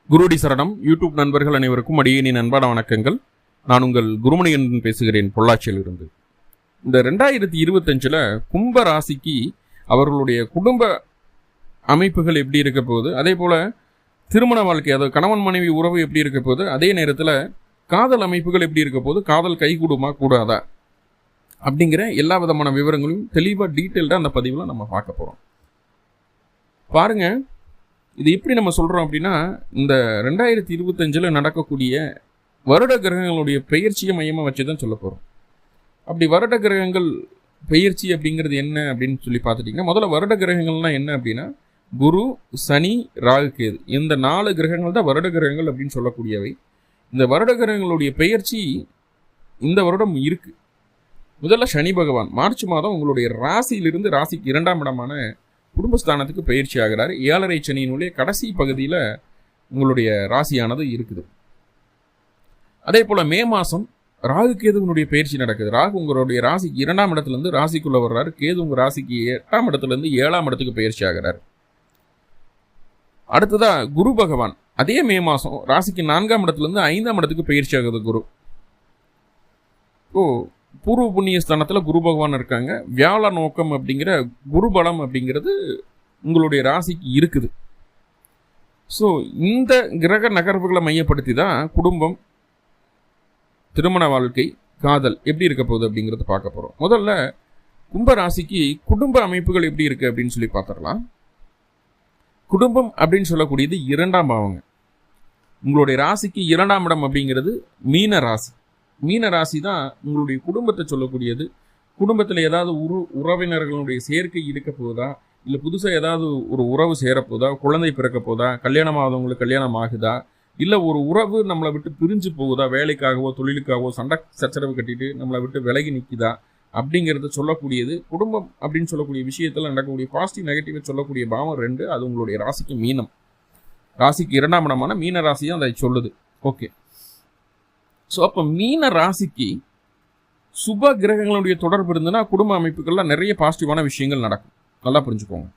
குருடி சரணம் யூடியூப் நண்பர்கள் அனைவருக்கும் அடியேனின் அன்பான வணக்கங்கள். நான் உங்கள் குருமணியன் பேசுகிறேன், பொள்ளாச்சியில் இருந்து. இந்த 2025 கும்ப ராசிக்கு அவர்களுடைய குடும்ப அமைப்புகள் எப்படி இருக்க போகுது, அதே போல் திருமண வாழ்க்கை, அதாவது கணவன் மனைவி உறவு எப்படி இருக்க போகுது, அதே நேரத்தில் காதல் அமைப்புகள் எப்படி இருக்க போகுது, காதல் கைகூடுமா கூடாதா அப்படிங்கிற எல்லா விதமான விவரங்களையும் தெளிவாக டீட்டெயில்டாக அந்த பதிவில் நம்ம பார்க்க போகிறோம். பாருங்கள், இது எப்படி நம்ம சொல்கிறோம் அப்படின்னா, இந்த 2025 நடக்கக்கூடிய வருட கிரகங்களுடைய பெயர்ச்சியை மையமாக வச்சு தான் சொல்ல போகிறோம். அப்படி வருட கிரகங்கள் பெயர்ச்சி அப்படிங்கிறது என்ன அப்படின்னு சொல்லி பார்த்துட்டிங்கன்னா, முதல்ல வருட கிரகங்கள்லாம் என்ன அப்படின்னா, குரு, சனி, ராகு, கேது, இந்த 4 கிரகங்கள் தான் வருட கிரகங்கள் அப்படின்னு சொல்லக்கூடியவை. இந்த வருட கிரகங்களுடைய பெயர்ச்சி இந்த வருடம் இருக்குது. முதல்ல சனி பகவான் மார்ச் மாதம் உங்களுடைய ராசியிலிருந்து ராசிக்கு 2ஆம் இடமான குடும்பஸ்தானத்துக்கு பயிற்சி ஆகிறார். 7.5 சனியினுடைய கடைசி பகுதியில் உங்களுடைய ராசியானது இருக்குது. அதே போல் மே மாதம் ராகு கேதுவனுடைய பயிற்சி நடக்குது. ராகு உங்களுடைய ராசிக்கு 2ஆம் இடத்துலேருந்து ராசிக்குள்ளே வர்றாரு. கேது உங்கள் ராசிக்கு 8ஆம் இடத்துலேருந்து 7ஆம் இடத்துக்கு பயிற்சி ஆகிறார். அடுத்ததாக குரு பகவான் அதே மே மாதம் ராசிக்கு 4ஆம் இடத்துலேருந்து 5ஆம் இடத்துக்கு பயிற்சி ஆகுது குரு. பூர்வ புண்ணிய ஸ்தானத்தில் குரு பகவான் இருக்காங்க. வியாழ நோக்கம் அப்படிங்கிற குரு பலம் அப்படிங்கிறது உங்களுடைய ராசிக்கு இருக்குது. ஸோ இந்த கிரக நகர்வுகளை மையப்படுத்தி தான் குடும்பம், திருமண வாழ்க்கை, காதல் எப்படி இருக்க போகுது அப்படிங்கிறத பார்க்க போகிறோம். முதல்ல கும்ப ராசிக்கு குடும்ப அமைப்புகள் எப்படி இருக்குது அப்படின்னு சொல்லி பார்த்துடலாம். குடும்பம் அப்படின்னு சொல்லக்கூடியது 2ஆம் பாவங்க. உங்களுடைய ராசிக்கு 2ஆம் இடம் அப்படிங்கிறது மீன ராசி. மீன ராசி தான் உங்களுடைய குடும்பத்தை சொல்லக்கூடியது. குடும்பத்தில் ஏதாவது உறவினர்களுடைய சேர்க்கை இருக்க போதா, இல்லை புதுசாக ஏதாவது ஒரு உறவு சேரப்போதா, குழந்தை பிறக்க போதா, கல்யாணம் ஆகாதவங்களுக்கு கல்யாணம் ஆகுதா, இல்லை ஒரு உறவு நம்மளை விட்டு பிரிஞ்சு போகுதா, வேலைக்காகவோ தொழிலுக்காகவோ சண்டை சச்சரவு கட்டிட்டு நம்மளை விட்டு விலகி நிற்குதா அப்படிங்கிறத சொல்லக்கூடியது. குடும்பம் அப்படின்னு சொல்லக்கூடிய விஷயத்தில் நடக்கக்கூடிய பாசிட்டிவ் நெகட்டிவை சொல்லக்கூடிய பாவம் 2. அது உங்களுடைய ராசிக்கு மீனம். ராசிக்கு 2ஆம் இடமான மீன ராசி தான் அதை சொல்லுது. ஓகே, ஸோ அப்போ மீன ராசிக்கு சுப கிரகங்களுடைய தொடர்பு இருந்ததுன்னா குடும்ப அமைப்புகள்லாம் நிறைய பாசிட்டிவான விஷயங்கள் நடக்கும். நல்லா புரிஞ்சுக்கோங்க.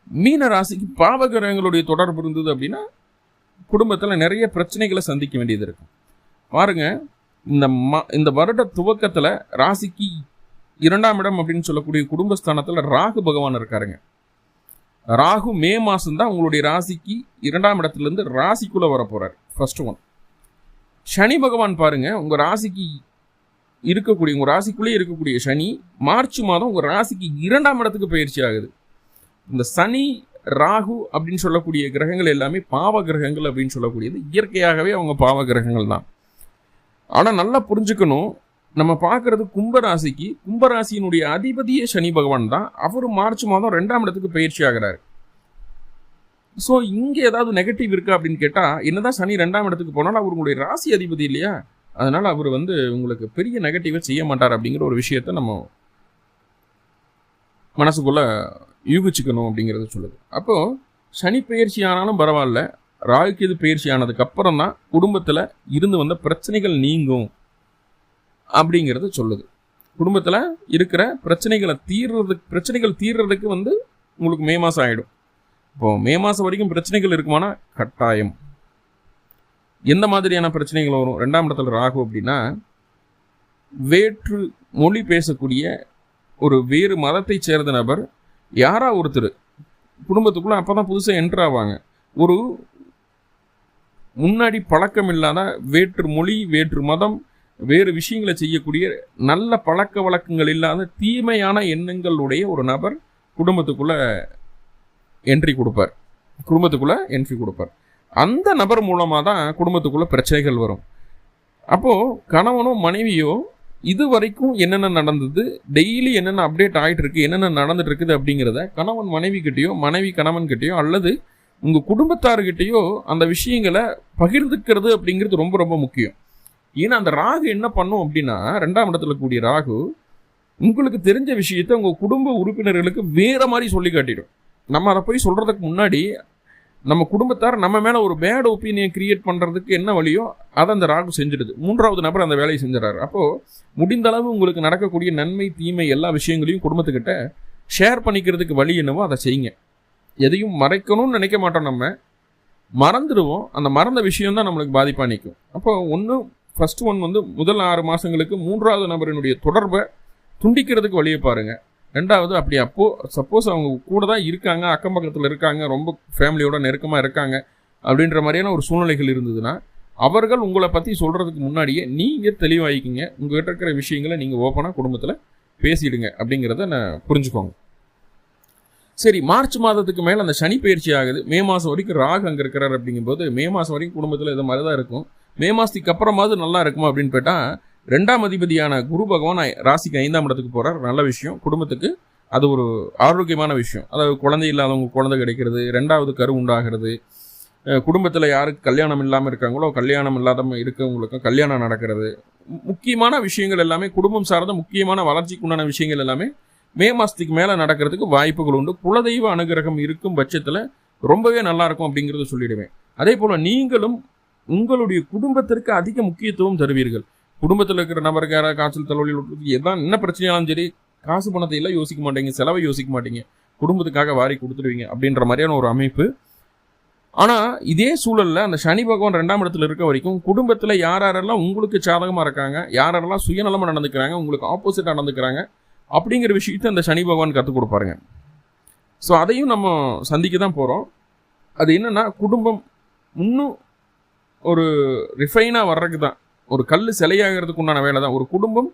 மீன ராசிக்கு பாவ கிரகங்களுடைய தொடர்பு இருந்தது அப்படின்னா குடும்பத்தில் நிறைய பிரச்சனைகளை சந்திக்க வேண்டியது இருக்கும். பாருங்க, இந்த வருட துவக்கத்தில் ராசிக்கு 2ஆம் இடம் அப்படின்னு சொல்லக்கூடிய குடும்பஸ்தானத்தில் ராகு பகவான் இருக்காருங்க. ராகு மே மாதம் தான் உங்களுடைய ராசிக்கு 2ஆம் இடத்துலேருந்து ராசிக்குள்ளே வர போகிறார். First one. சனி பகவான் பாருங்க, உங்கள் ராசிக்கு இருக்கக்கூடிய உங்கள் ராசிக்குள்ளேயே இருக்கக்கூடிய சனி மார்ச் மாதம் உங்கள் ராசிக்கு 2ஆம் இடத்துக்கு பயிற்சி ஆகுது. இந்த சனி, ராகு அப்படின்னு சொல்லக்கூடிய கிரகங்கள் எல்லாமே பாவ கிரகங்கள் அப்படின்னு சொல்லக்கூடியது. இயற்கையாகவே அவங்க பாவ கிரகங்கள் தான். ஆனால் நல்லா புரிஞ்சுக்கணும், நம்ம பார்க்கறது கும்பராசிக்கு, கும்பராசியினுடைய அதிபதியே சனி பகவான் தான். அவர் மார்ச் மாதம் 2ஆம் இடத்துக்கு பயிற்சி ஆகிறார். ஸோ இங்கே ஏதாவது நெகட்டிவ் இருக்கா அப்படின்னு கேட்டால், என்னதான் சனி 2ஆம் இடத்துக்கு போனாலும் அவர் உங்களுடைய ராசி அதிபதி இல்லையா, அதனால் அவர் உங்களுக்கு பெரிய நெகட்டிவை செய்ய மாட்டார் அப்படிங்கிற ஒரு விஷயத்த நம்ம மனசுக்குள்ளே யூகிச்சுக்கணும் அப்படிங்கிறத சொல்லுது. அப்போது சனி பயிற்சி ஆனாலும் பரவாயில்ல, ராகுகேது பயிற்சி ஆனதுக்கு அப்புறம் தான் குடும்பத்தில் இருந்து வந்த பிரச்சனைகள் நீங்கும் அப்படிங்கிறத சொல்லுது. குடும்பத்தில் இருக்கிற பிரச்சனைகள் தீர்றதுக்கு உங்களுக்கு மே மாதம் ஆகிடும். இப்போது மே மாதம் வரைக்கும் பிரச்சனைகள் இருக்குமானா கட்டாயம். எந்த மாதிரியான பிரச்சனைகள் வரும்? 2ஆம் இடத்துல ராகு அப்படின்னா, வேற்று மொழி பேசக்கூடிய ஒரு வேறு மதத்தை சேர்ந்த நபர் யாரா ஒருத்தர் குடும்பத்துக்குள்ளே அப்போ தான் புதுசாக என்ட்ரு ஆவாங்க. ஒரு முன்னாடி பழக்கம் இல்லாத வேற்று மொழி, வேற்று மதம், வேறு விஷயங்களை செய்யக்கூடிய நல்ல பழக்க வழக்கங்கள் இல்லாத தீமையான எண்ணங்களுடைய ஒரு நபர் குடும்பத்துக்குள்ளே என்ட்ரி கொடுப்பார். அந்த நபர் மூலமாக தான் குடும்பத்துக்குள்ளே பிரச்சனைகள் வரும். அப்போது கணவனோ மனைவியோ இது வரைக்கும் என்னென்ன நடந்தது, டெய்லி என்னென்ன அப்டேட் ஆகிட்டு இருக்கு, என்னென்ன நடந்துட்டு இருக்குது அப்படிங்கிறத கணவன் மனைவிக்கிட்டேயோ, மனைவி கணவன்கிட்டயோ அல்லது உங்கள் குடும்பத்தார்கிட்டையோ அந்த விஷயங்களை பகிர்ந்துக்கிறது அப்படிங்கிறது ரொம்ப ரொம்ப முக்கியம். ஏன்னா அந்த ராகு என்ன பண்ணும் அப்படின்னா, 2ஆம் இடத்துல கூடிய ராகு உங்களுக்கு தெரிஞ்ச விஷயத்த உங்கள் குடும்ப உறுப்பினர்களுக்கு வேறு மாதிரி சொல்லி காட்டிடும். நம்ம அதை போய் சொல்கிறதுக்கு முன்னாடி நம்ம குடும்பத்தார் நம்ம மேலே ஒரு பேட் ஒப்பீனியன் கிரியேட் பண்ணுறதுக்கு என்ன வழியோ அதை அந்த ராகு செஞ்சிடுது. 3ஆவது நபர் அந்த வேலையை செஞ்சிடறாரு. அப்போது முடிந்த அளவு உங்களுக்கு நடக்கக்கூடிய நன்மை தீமை எல்லா விஷயங்களையும் குடும்பத்துக்கிட்ட ஷேர் பண்ணிக்கிறதுக்கு வழி என்னவோ அதை செய்யுங்க. எதையும் மறைக்கணும்னு நினைக்க மாட்டோம் நம்ம. மறந்துடுவோம். அந்த மறந்த விஷயம் தான் நம்மளுக்கு பாதிப்பாக நிற்கும். அப்போ ஃபர்ஸ்ட் ஒன் வந்து முதல் 6 மாதங்களுக்கு 3வது நபரினுடைய தொடர்பை துண்டிக்கிறதுக்கு வழியை பாருங்கள். 2வது அப்படி சப்போஸ் அவங்க கூட தான் இருக்காங்க, அக்கம் பக்கத்தில் இருக்காங்க, ரொம்ப ஃபேமிலியோட நெருக்கமாக இருக்காங்க அப்படின்ற மாதிரியான ஒரு சூழ்நிலைகள் இருந்ததுன்னா அவர்கள் உங்களை பற்றி சொல்கிறதுக்கு முன்னாடியே நீங்கள் தெளிவாகிக்கிங்க. உங்கள்கிட்ட இருக்கிற விஷயங்களை நீங்கள் ஓப்பனாக குடும்பத்தில் பேசிடுங்க அப்படிங்கிறத நான் புரிஞ்சுக்கோங்க. சரி, மார்ச் மாதத்துக்கு மேலே அந்த சனி பயிற்சி ஆகுது. மே மாதம் வரைக்கும் ராகு அங்கே இருக்கிறார். அப்படிங்கும்போது மே மாதம் வரைக்கும் குடும்பத்தில் இது மாதிரி தான் இருக்கும். மே மாதத்துக்கு அப்புறமாவது நல்லா இருக்குமா அப்படின்னு கேட்டால் 2ஆம் அதிபதியான குரு பகவான் ராசிக்கு 5ஆம் இடத்துக்கு போகிறார். நல்ல விஷயம். குடும்பத்துக்கு அது ஒரு ஆரோக்கியமான விஷயம். அதாவது குழந்தை இல்லாதவங்க குழந்தை கிடைக்கிறது, 2வது கரு உண்டாகிறது, குடும்பத்தில் யாருக்கு கல்யாணம் இல்லாமல் இருக்காங்களோ கல்யாணம் இல்லாத இருக்கவங்களுக்கும் கல்யாணம் நடக்கிறது, முக்கியமான விஷயங்கள் எல்லாமே குடும்பம் சார்ந்த முக்கியமான வளர்ச்சிக்கு உண்டான விஷயங்கள் எல்லாமே மே மாதத்துக்கு மேலே நடக்கிறதுக்கு வாய்ப்புகள் உண்டு. குலதெய்வ அனுகிரகம் இருக்கும் பட்சத்தில் ரொம்பவே நல்லா இருக்கும் அப்படிங்கிறத சொல்லிடுவேன். அதே போல் நீங்களும் உங்களுடைய குடும்பத்திற்கு அதிக முக்கியத்துவம் தருவீர்கள். குடும்பத்தில் இருக்கிற நபருக்கு யாராவது காய்ச்சல் தலைவலி எதான் என்ன பிரச்சனையாலும் சரி, காசு பணத்தை எல்லாம் யோசிக்க மாட்டீங்க, செலவை யோசிக்க மாட்டீங்க, குடும்பத்துக்காக வாரி கொடுத்துடுவீங்க அப்படின்ற மாதிரியான ஒரு அமைப்பு. ஆனால் இதே சூழலில் அந்த சனி பகவான் 2ஆம் இடத்துல இருக்க வரைக்கும் குடும்பத்தில் யாரெல்லாம் உங்களுக்கு சாதகமாக இருக்காங்க, யாரெல்லாம் சுயநலமாக நடந்துக்கிறாங்க, உங்களுக்கு ஆப்போசிட்டாக நடந்துக்கிறாங்க அப்படிங்கிற விஷயத்தை அந்த சனி பகவான் கற்றுக் கொடுப்பாருங்க. ஸோ அதையும் நம்ம சந்திக்க தான் போகிறோம். அது என்னென்னா, குடும்பம் இன்னும் ஒரு ரிஃபைனாக வர்றதுக்கு தான், ஒரு கல் சிலையாகிறதுக்கு உண்டான வேலை தான். ஒரு குடும்பம்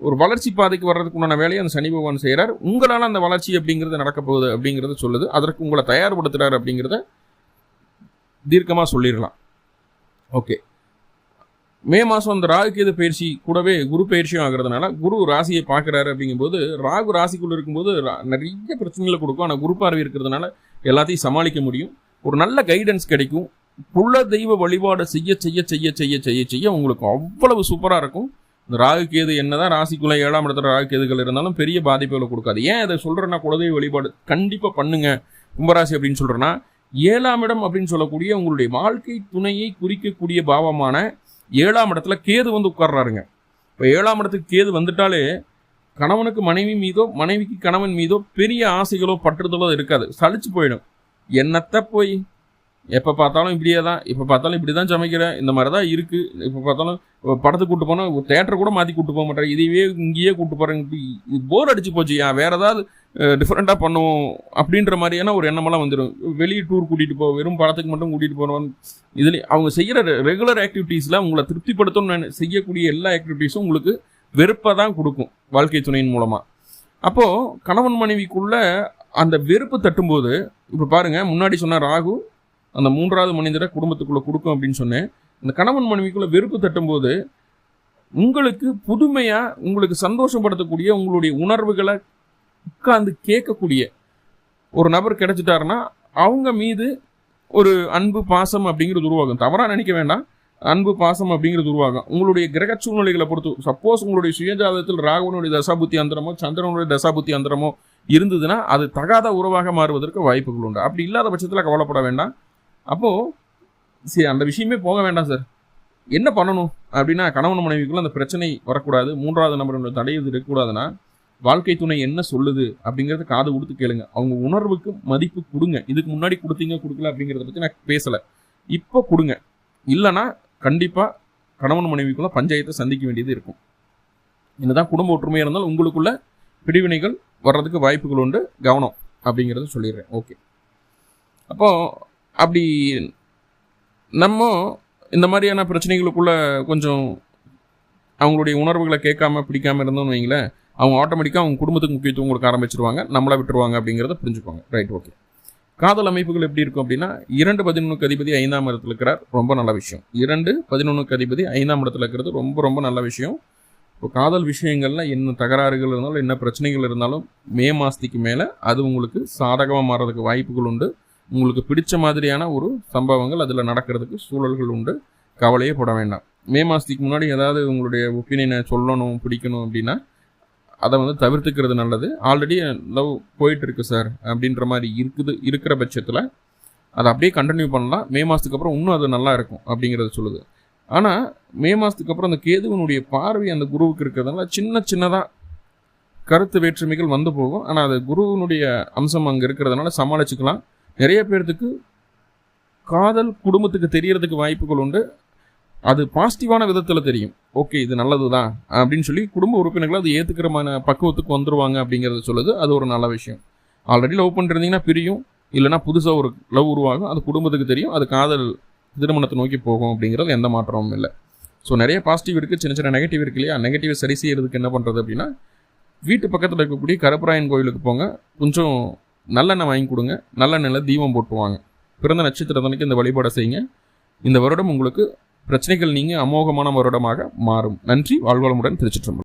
ஒரு வளர்ச்சி பாதைக்கு வர்றதுக்கு உண்டான வேலையை அந்த சனி பகவான் செய்கிறார். உங்களால் அந்த வளர்ச்சி அப்படிங்கிறது நடக்க போகுது அப்படிங்கிறத சொல்லுது. அதற்கு உங்களை தயார்படுத்துகிறார் அப்படிங்கிறத தீர்க்கமாக சொல்லிடலாம். ஓகே, மே மாதம் அந்த ராகு கேது பயிற்சி கூடவே குரு பயிற்சியும் ஆகிறதுனால குரு ராசியை பார்க்குறாரு. அப்படிங்கும்போது ராகு ராசிக்குள்ளே இருக்கும்போது நிறைய பிரச்சனைகளை கொடுக்கும். ஆனால் குரு பார்வை இருக்கிறதுனால எல்லாத்தையும் சமாளிக்க முடியும். ஒரு நல்ல கைடன்ஸ் கிடைக்கும். குல தெய்வ வழிபாடு செய்ய செய்ய செய்ய செய்ய செய்ய செய்ய உங்களுக்கு அவ்வளவு சூப்பராக இருக்கும். இந்த ராகு கேது என்னதான் ராசிக்குள்ள 7ஆம் இடத்துல ராகு கேதுகள் இருந்தாலும் பெரிய பாதிப்புகளை கொடுக்காது. ஏன் அதை சொல்கிறேன்னா, குலதெய்வ வழிபாடு கண்டிப்பாக பண்ணுங்க கும்பராசி அப்படின்னு சொல்கிறேன்னா, 7ஆம் இடம் அப்படின்னு சொல்லக்கூடிய உங்களுடைய வாழ்க்கை துணையை குறிக்கக்கூடிய பாவமான 7ஆம் இடத்துல கேது வந்து உட்கார்றாருங்க. இப்போ 7ஆம் இடத்துக்கு கேது வந்துட்டாலே கணவனுக்கு மனைவி மீதோ மனைவிக்கு கணவன் மீதோ பெரிய ஆசைகளோ பற்றுதலோ இருக்காது. சலிச்சு போயிடும். என்னத்தை போய் எப்போ பார்த்தாலும் இப்படியே தான், இப்போ பார்த்தாலும் இப்படி தான் சமைக்கிறேன், இந்த மாதிரி தான் இருக்குது, இப்போ பார்த்தாலும் படத்துக்கு கூப்பிட்டு போனால் தேட்டரை கூட மாற்றி கூப்பிட்டு போக மாட்டேன், இதையே இங்கேயே கூப்பிட்டு போகிறேங்க, போர் அடிச்சு போச்சு, வேறு ஏதாவது டிஃப்ரெண்ட்டாக பண்ணுவோம் அப்படின்ற மாதிரியான ஒரு எண்ணமெல்லாம் வந்துடும். வெளியே டூர் கூட்டிகிட்டு போவோம், வெறும் படத்துக்கு மட்டும் கூட்டிகிட்டு போகிறோம். இதில் அவங்க செய்கிற ரெகுலர் ஆக்டிவிட்டீஸில் உங்களை திருப்திப்படுத்தணும்னு செய்யக்கூடிய எல்லா ஆக்டிவிட்டீஸும் உங்களுக்கு வெறுப்பை தான் கொடுக்கும் வாழ்க்கை துணையின் மூலமாக. அப்போது கணவன் மனைவிக்குள்ளே அந்த வெறுப்பு தட்டும்போது, இப்போ பாருங்கள், முன்னாடி சொன்ன ராகு அந்த 3வது மனிதரை குடும்பத்துக்குள்ளே கொடுக்கும் அப்படின்னு சொன்னேன். அந்த கணவன் மனைவிக்குள்ளே வெறுப்பு தட்டும்போது உங்களுக்கு புதுமையாக உங்களுக்கு சந்தோஷப்படுத்தக்கூடிய உங்களுடைய உணர்வுகளை உட்கார்ந்து கேட்கக்கூடிய ஒரு நபர் கிடைச்சிட்டாருன்னா அவங்க மீது ஒரு அன்பு பாசம் அப்படிங்கிறது உருவாகும். தவறாக நினைக்க வேண்டாம், அன்பு பாசம் அப்படிங்கிறது உருவாகும். உங்களுடைய கிரக சூழ்நிலைகளை பொறுத்து, சப்போஸ் உங்களுடைய சுயஜாதகத்தில் ராகுவனுடைய தசாபுத்தி அந்தரமோ சந்திரனுடைய தசாபுத்தி அந்தரமோ இருந்ததுன்னா அது தகாத உறவாக மாறுவதற்கு வாய்ப்புகள் உண்டு. அப்படி இல்லாத பட்சத்தில் கவலைப்பட வேண்டாம். அப்போது சரி, அந்த விஷயமே போக வேண்டாம் சார், என்ன பண்ணணும் அப்படின்னா, கணவன் மனைவிக்குள்ள அந்த பிரச்சனை வரக்கூடாது, 3வது நபர் தடையது இருக்கக்கூடாதுன்னா வாழ்க்கை துணை என்ன சொல்லுது அப்படிங்கிறத காது கொடுத்து கேளுங்க. அவங்க உணர்வுக்கு மதிப்பு கொடுங்க. இதுக்கு முன்னாடி கொடுத்தீங்க கொடுக்கல அப்படிங்கிறத பற்றி நான் பேசலை, இப்போ கொடுங்க. இல்லைனா கண்டிப்பாக கணவன் மனைவிக்குள்ள பஞ்சாயத்தை சந்திக்க வேண்டியது இருக்கும். என்னதான் குடும்ப ஒற்றுமையாக இருந்தாலும் உங்களுக்குள்ள பிரிவினைகள் வர்றதுக்கு வாய்ப்புகள் உண்டு, கவனம் அப்படிங்கிறத சொல்லிடுறேன். ஓகே, அப்போது அப்படி நம்ம இந்த மாதிரியான பிரச்சனைகளுக்குள்ளே கொஞ்சம் அவங்களுடைய உணர்வுகளை கேட்காம பிடிக்காமல் இருந்தோம்னு வைங்களேன், அவங்க ஆட்டோமேட்டிக்காக அவங்க குடும்பத்துக்கு முக்கியத்துவம் கொடுக்க ஆரம்பிச்சிருவாங்க, நம்மளை விட்டுருவாங்க அப்படிங்கிறத புரிஞ்சுக்கோங்க. Right, okay. காதல் அமைப்புகள் எப்படி இருக்கும் அப்படின்னா, 2-11க்கு அதிபதி 5ஆம் இடத்துல இருக்கிறார், ரொம்ப நல்ல விஷயம். 2-11க்கு அதிபதி 5ஆம் இடத்துல இருக்கிறது ரொம்ப ரொம்ப நல்ல விஷயம். இப்போ காதல் விஷயங்களில் என்ன தகராறுகள் இருந்தாலும் என்ன பிரச்சனைகள் இருந்தாலும் மே மாதத்துக்கு மேலே அது உங்களுக்கு சாதகமாக மாறதுக்கு வாய்ப்புகள் உண்டு. உங்களுக்கு பிடிச்ச மாதிரியான ஒரு சம்பவங்கள் அதில் நடக்கிறதுக்கு சூழல்கள் உண்டு, கவலையே போட வேண்டாம். மே மாதத்துக்கு முன்னாடி ஏதாவது உங்களுடைய ஒப்பீனியனை சொல்லணும் பிடிக்கணும் அப்படின்னா அதை வந்து தவிர்த்துக்கிறது நல்லது. ஆல்ரெடி லவ் போயிட்டுருக்கு சார் அப்படின்ற மாதிரி இருக்கிற பட்சத்தில் அதை அப்படியே கண்டினியூ பண்ணலாம். மே மாதத்துக்கு அப்புறம் இன்னும் அது நல்லா இருக்கும் அப்படிங்கிறத சொல்லுது. ஆனால் மே மாதத்துக்கு அப்புறம் அந்த கேதுவனுடைய பார்வை அந்த குருவுக்கு இருக்கிறதுனால சின்னதாக கருத்து வேற்றுமைகள் வந்து போகும். ஆனால் அது குருவனுடைய அம்சம் அங்கே இருக்கிறதுனால சமாளிச்சுக்கலாம். நிறைய பேர்த்துக்கு காதல் குடும்பத்துக்கு தெரியறதுக்கு வாய்ப்புகள் உண்டு. அது பாசிட்டிவான விதத்தில் தெரியும். ஓகே, இது நல்லது தான் அப்படின்னு சொல்லி குடும்ப உறுப்பினர்கள் அது ஏற்றுக்கிறமான பக்குவத்துக்கு வந்துருவாங்க அப்படிங்கிறத சொல்லுது. அது ஒரு நல்ல விஷயம். ஆல்ரெடி லவ் பண்ணிருந்தீங்கன்னா பிரியும், இல்லைனா புதுசாக ஒரு லவ் உருவாகும். அது குடும்பத்துக்கு தெரியும். அது காதல் திருமணத்தை நோக்கி போகும் அப்படிங்கிறது எந்த மாற்றமும் இல்லை. ஸோ நிறைய பாசிட்டிவ் இருக்குது, சின்ன சின்ன நெகட்டிவ் இருக்கு இல்லையா? நெகட்டிவ் சரி செய்யறதுக்கு என்ன பண்ணுறது அப்படின்னா, வீட்டு பக்கத்தில் இருக்கக்கூடிய கருப்பராயன் கோயிலுக்கு போங்க, கொஞ்சம் நல்லெண்ணெய் வாங்கி கொடுங்க, நல்லெண்ணெயில் தீபம் போட்டுவாங்க. பிறந்த நட்சத்திரத்தனைக்கு இந்த வழிபாடை செய்யுங்க. இந்த வருடம் உங்களுக்கு பிரச்சனைகள் நீங்க அமோகமான வருடமாக மாறும். நன்றி. வாழ்வளமுடன். திருச்சிற்றம்பலம்.